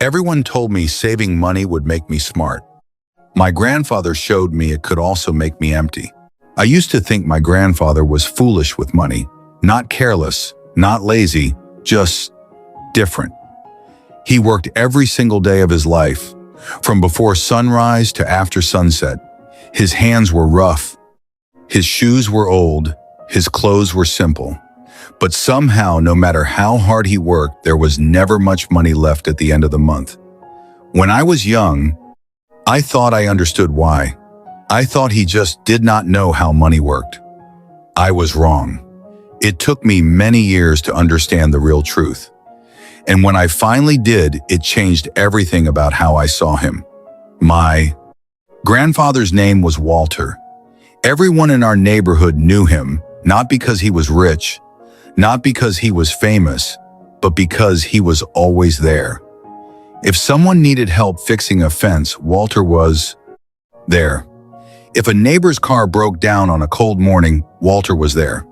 Everyone told me saving money would make me smart. My grandfather showed me it could also make me empty. I used to think my grandfather was foolish with money, not careless, not lazy, just different. He worked every single day of his life, from before sunrise to after sunset. His hands were rough, his shoes were old, his clothes were simple. But somehow, no matter how hard he worked, there was never much money left at the end of the month. When I was young, I thought I understood why. I thought he just did not know how money worked. I was wrong. It took me many years to understand the real truth. And when I finally did, it changed everything about how I saw him. My grandfather's name was Walter. Everyone in our neighborhood knew him, not because he was rich, not because he was famous, but because he was always there. If someone needed help fixing a fence, Walter was there. If a neighbor's car broke down on a cold morning, Walter was there.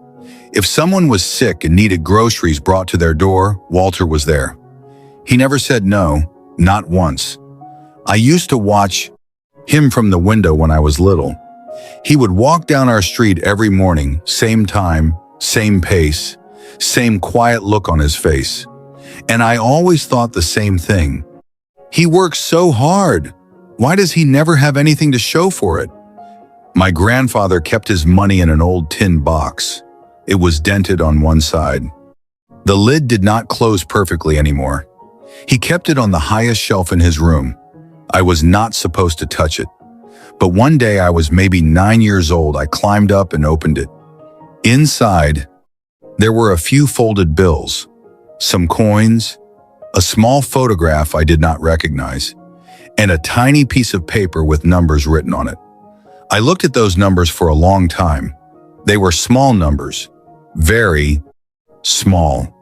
If someone was sick and needed groceries brought to their door, Walter was there. He never said no, not once. I used to watch him from the window when I was little. He would walk down our street every morning, same time, same pace, same quiet look on his face. And I always thought the same thing. He works so hard. Why does he never have anything to show for it? My grandfather kept his money in an old tin box. It was dented on one side. The lid did not close perfectly anymore. He kept it on the highest shelf in his room. I was not supposed to touch it. But one day I was maybe 9 years old. I climbed up and opened it. Inside, there were a few folded bills, some coins, a small photograph I did not recognize, and a tiny piece of paper with numbers written on it. I looked at those numbers for a long time. They were small numbers, very small.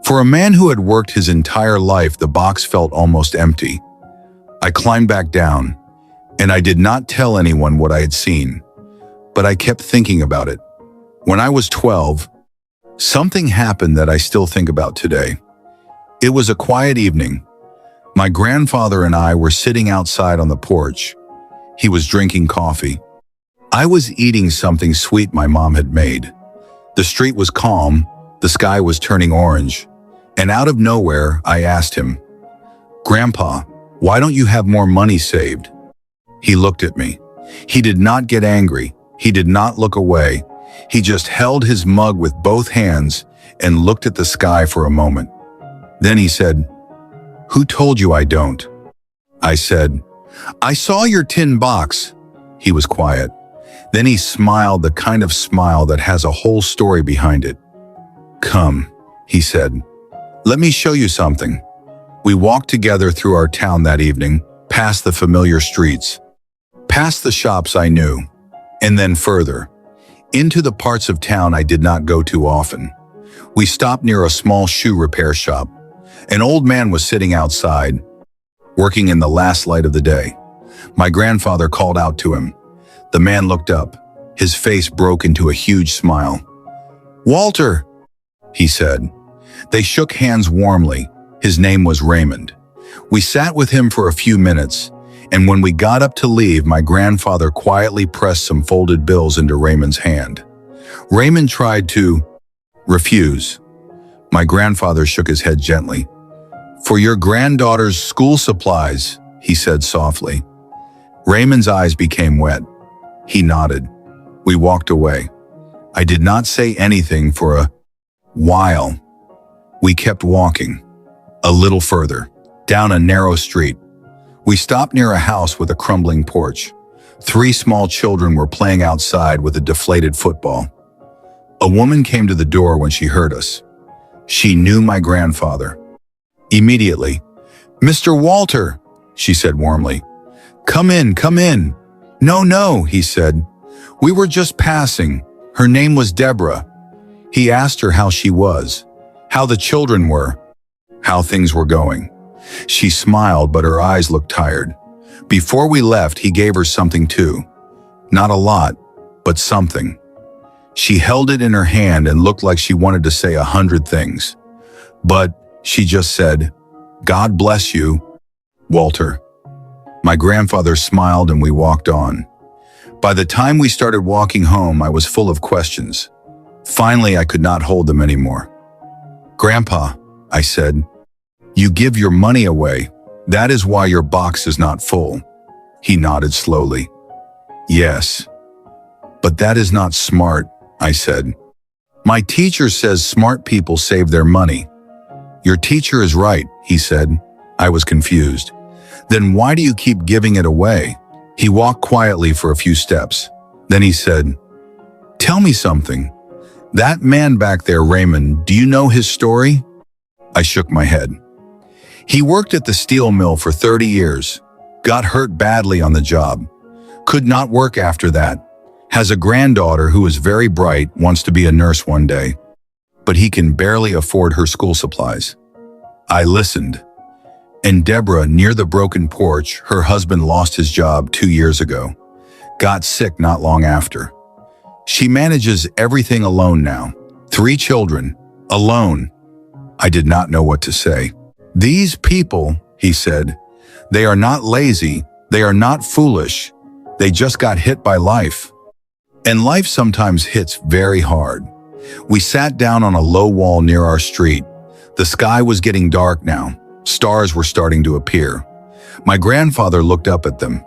For a man who had worked his entire life, the box felt almost empty. I climbed back down, and I did not tell anyone what I had seen, but I kept thinking about it. When I was 12, something happened that I still think about today. It was a quiet evening. My grandfather and I were sitting outside on the porch. He was drinking coffee. I was eating something sweet my mom had made. The street was calm, the sky was turning orange, and out of nowhere, I asked him, "Grandpa, why don't you have more money saved?" He looked at me. He did not get angry. He did not look away. He just held his mug with both hands and looked at the sky for a moment. Then he said, "Who told you I don't?" I said, "I saw your tin box." He was quiet. Then he smiled, the kind of smile that has a whole story behind it. "Come," he said. "Let me show you something." We walked together through our town that evening, past the familiar streets, past the shops I knew, and then further, into the parts of town I did not go too often. We stopped near a small shoe repair shop. An old man was sitting outside, working in the last light of the day. My grandfather called out to him. The man looked up. His face broke into a huge smile. "Walter," he said. They shook hands warmly. His name was Raymond. We sat with him for a few minutes, and when we got up to leave, my grandfather quietly pressed some folded bills into Raymond's hand. Raymond tried to refuse. My grandfather shook his head gently. "For your granddaughter's school supplies," he said softly. Raymond's eyes became wet. He nodded. We walked away. I did not say anything for a while. We kept walking. A little further, down a narrow street. We stopped near a house with a crumbling porch. 3 small children were playing outside with a deflated football. A woman came to the door when she heard us. She knew my grandfather. Immediately, "Mr. Walter," she said warmly. Come in, come in." No, he said. "We were just passing. Her name was Deborah." He asked her how she was, how the children were, how things were going. She smiled, but her eyes looked tired. Before we left, he gave her something too. Not a lot, but something. She held it in her hand and looked like she wanted to say 100 things. But she just said, "God bless you," Walter. My grandfather smiled and we walked on. By the time we started walking home, I was full of questions. Finally, I could not hold them anymore. Grandpa, I said, you give your money away. That is why your box is not full. He nodded slowly. Yes. But that is not smart, I said. My teacher says smart people save their money. Your teacher is right, he said. I was confused. Then why do you keep giving it away? He walked quietly for a few steps. Then he said, tell me something. That man back there, Raymond, do you know his story? I shook my head. He worked at the steel mill for 30 years, got hurt badly on the job, could not work after that, has a granddaughter who is very bright, wants to be a nurse one day, but he can barely afford her school supplies. I listened. And Deborah, near the broken porch, her husband lost his job 2 years ago, got sick not long after. She manages everything alone now. 3 children, alone. I did not know what to say. These people, he said, they are not lazy, they are not foolish, they just got hit by life. And life sometimes hits very hard. We sat down on a low wall near our street. The sky was getting dark now. Stars were starting to appear. My grandfather looked up at them.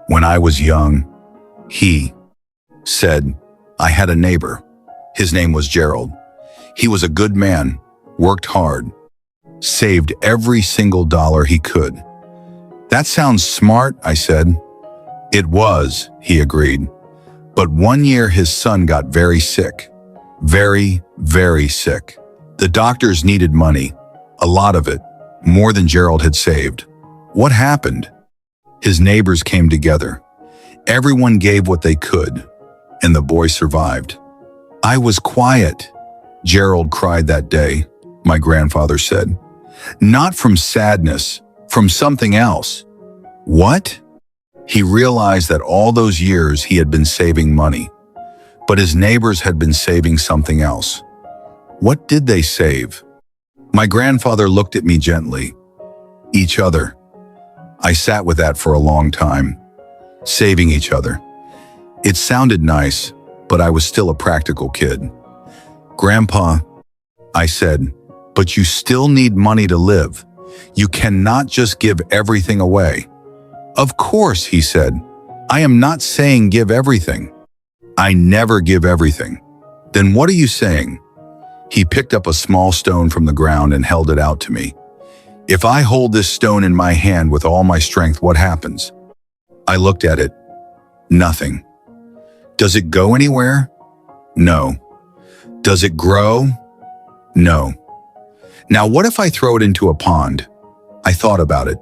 When I was young, he said, I had a neighbor. His name was Gerald. He was a good man, worked hard, saved every single dollar he could. That sounds smart, I said. It was, he agreed. But one year his son got very sick. Very, very sick. The doctors needed money, a lot of it, more than Gerald had saved. What happened? His neighbors came together. Everyone gave what they could, and the boy survived. I was quiet. Gerald cried that day, my grandfather said. Not from sadness, from something else. What? He realized that all those years he had been saving money, but his neighbors had been saving something else. What did they save? My grandfather looked at me gently. Each other. I sat with that for a long time. Saving each other. It sounded nice, but I was still a practical kid. Grandpa, I said, but you still need money to live. You cannot just give everything away. Of course, he said. I am not saying give everything. I never give everything. Then what are you saying? He picked up a small stone from the ground and held it out to me. If I hold this stone in my hand with all my strength, what happens? I looked at it. Nothing. Does it go anywhere? No. Does it grow? No. Now what if I throw it into a pond? I thought about it.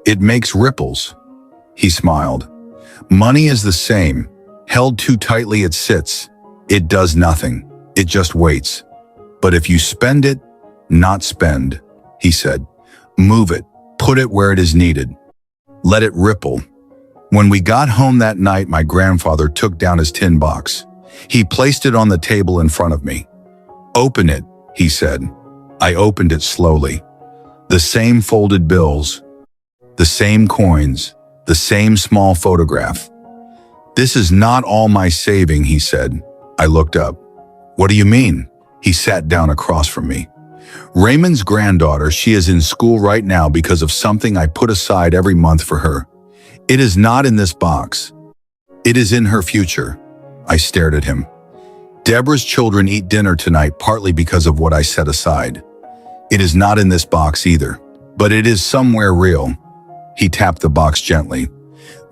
It makes ripples. He smiled. Money is the same. Held too tightly, it sits. It does nothing. It just waits. But if you spend it, not spend, he said. Move it. Put it where it is needed. Let it ripple. When we got home that night, my grandfather took down his tin box. He placed it on the table in front of me. Open it, he said. I opened it slowly. The same folded bills, the same coins, the same small photograph. This is not all my saving, he said. I looked up. What do you mean? He sat down across from me. Raymond's granddaughter, she is in school right now because of something I put aside every month for her. It is not in this box. It is in her future. I stared at him. Deborah's children eat dinner tonight partly because of what I set aside. It is not in this box either, but it is somewhere real. He tapped the box gently.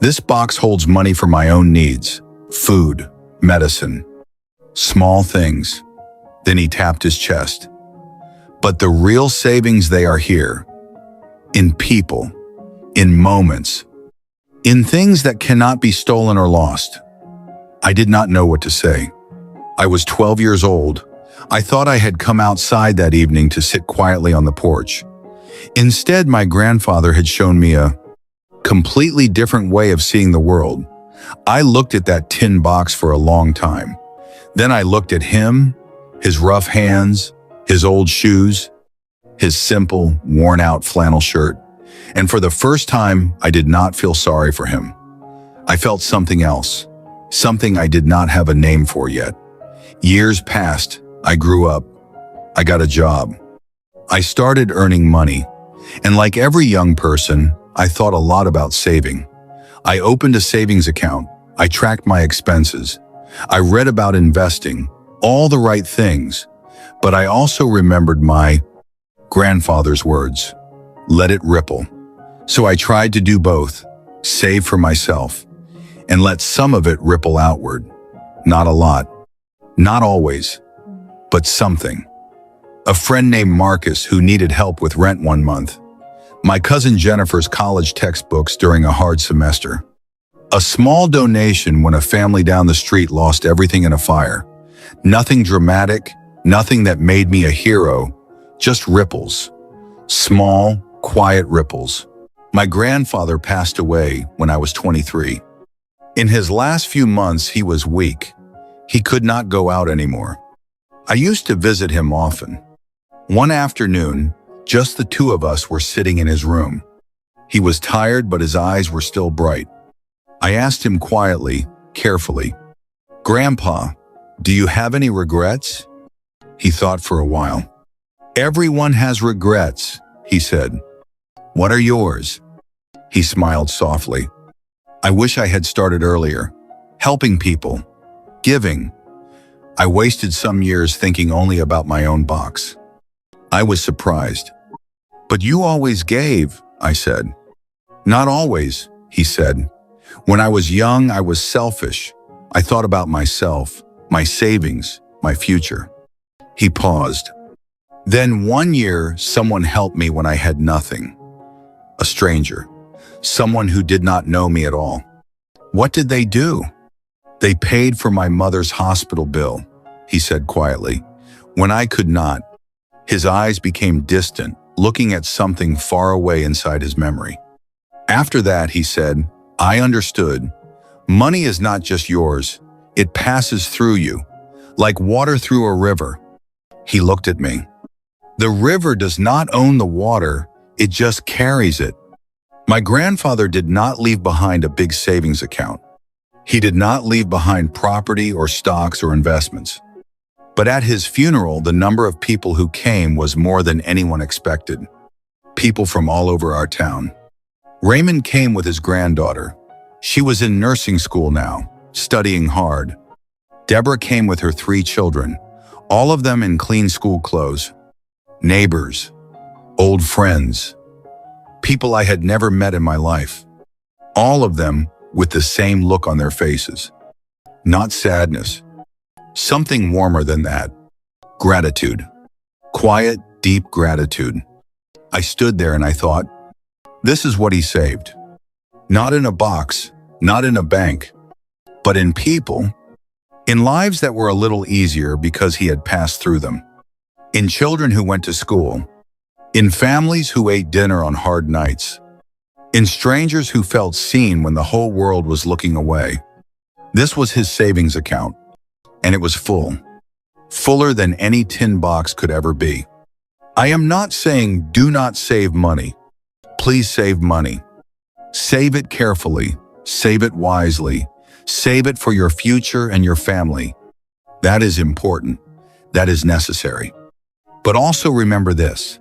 This box holds money for my own needs, food, medicine, small things. Then he tapped his chest. But the real savings, they are here. In people, in moments, in things that cannot be stolen or lost. I did not know what to say. I was 12 years old. I thought I had come outside that evening to sit quietly on the porch. Instead, my grandfather had shown me a completely different way of seeing the world. I looked at that tin box for a long time. Then I looked at him, his rough hands, his old shoes, his simple, worn-out flannel shirt. And for the first time, I did not feel sorry for him. I felt something else, something I did not have a name for yet. Years passed, I grew up, I got a job. I started earning money, and like every young person, I thought a lot about saving. I opened a savings account, I tracked my expenses, I read about investing, all the right things, but I also remembered my grandfather's words, let it ripple. So I tried to do both, save for myself, and let some of it ripple outward. Not a lot, not always, but something. A friend named Marcus who needed help with rent one month. My cousin Jennifer's college textbooks during a hard semester. A small donation when a family down the street lost everything in a fire. Nothing dramatic, nothing that made me a hero, just ripples. Small, quiet ripples. My grandfather passed away when I was 23. In his last few months, he was weak. He could not go out anymore. I used to visit him often. One afternoon, just the two of us were sitting in his room. He was tired, but his eyes were still bright. I asked him quietly, carefully, "Grandpa, do you have any regrets?" He thought for a while. "Everyone has regrets," he said. "What are yours?" He smiled softly. "I wish I had started earlier, helping people, giving. I wasted some years thinking only about my own box." I was surprised. "But you always gave," I said. "Not always," he said. "When I was young, I was selfish. I thought about myself, my savings, my future." He paused. "Then one year, someone helped me when I had nothing. A stranger. Someone who did not know me at all. What did they do?" "They paid for my mother's hospital bill," he said quietly. "When I could not." His eyes became distant, looking at something far away inside his memory. After that, he said, "I understood. Money is not just yours. It passes through you, like water through a river." He looked at me. "The river does not own the water, it just carries it." My grandfather did not leave behind a big savings account. He did not leave behind property or stocks or investments. But at his funeral, the number of people who came was more than anyone expected. People from all over our town. Raymond came with his granddaughter. She was in nursing school now, studying hard. Deborah came with her 3 children, all of them in clean school clothes. Neighbors, old friends, people I had never met in my life. All of them with the same look on their faces. Not sadness. Something warmer than that. Gratitude. Quiet, deep gratitude. I stood there and I thought, this is what he saved. Not in a box, not in a bank, but in people. In lives that were a little easier because he had passed through them. In children who went to school. In families who ate dinner on hard nights. In strangers who felt seen when the whole world was looking away. This was his savings account. And it was full. Fuller than any tin box could ever be. I am not saying do not save money. Please save money. Save it carefully. Save it wisely. Save it for your future and your family. That is important. That is necessary. But also remember this.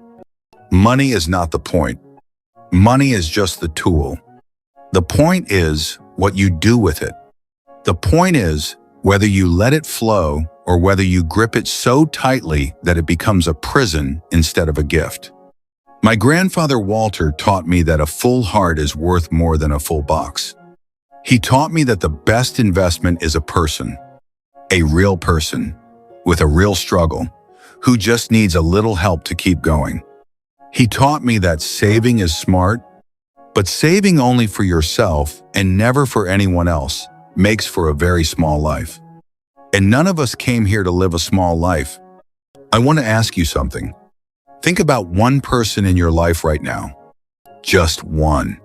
Money is not the point. Money is just the tool. The point is what you do with it. The point is whether you let it flow or whether you grip it so tightly that it becomes a prison instead of a gift. My grandfather Walter taught me that a full heart is worth more than a full box. He taught me that the best investment is a person, a real person, with a real struggle, who just needs a little help to keep going. He taught me that saving is smart, but saving only for yourself and never for anyone else makes for a very small life. And none of us came here to live a small life. I want to ask you something. Think about one person in your life right now. Just one.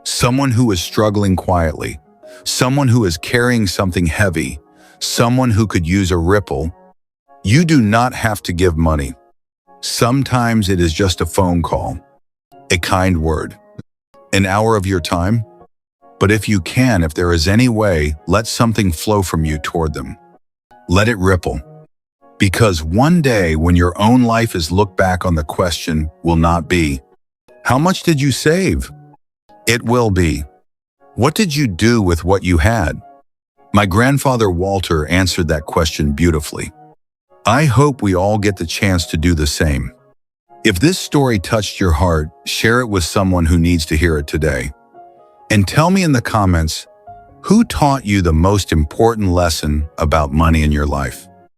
Someone who is struggling quietly. Someone who is carrying something heavy. Someone who could use a ripple. You do not have to give money. Sometimes it is just a phone call, a kind word, An hour of your time? But if you can, if there is any way, let something flow from you toward them. Let it ripple. Because one day when your own life is looked back on, the question will not be, how much did you save? It will be, what did you do with what you had? My grandfather Walter answered that question beautifully. I hope we all get the chance to do the same. If this story touched your heart, share it with someone who needs to hear it today. And tell me in the comments, who taught you the most important lesson about money in your life?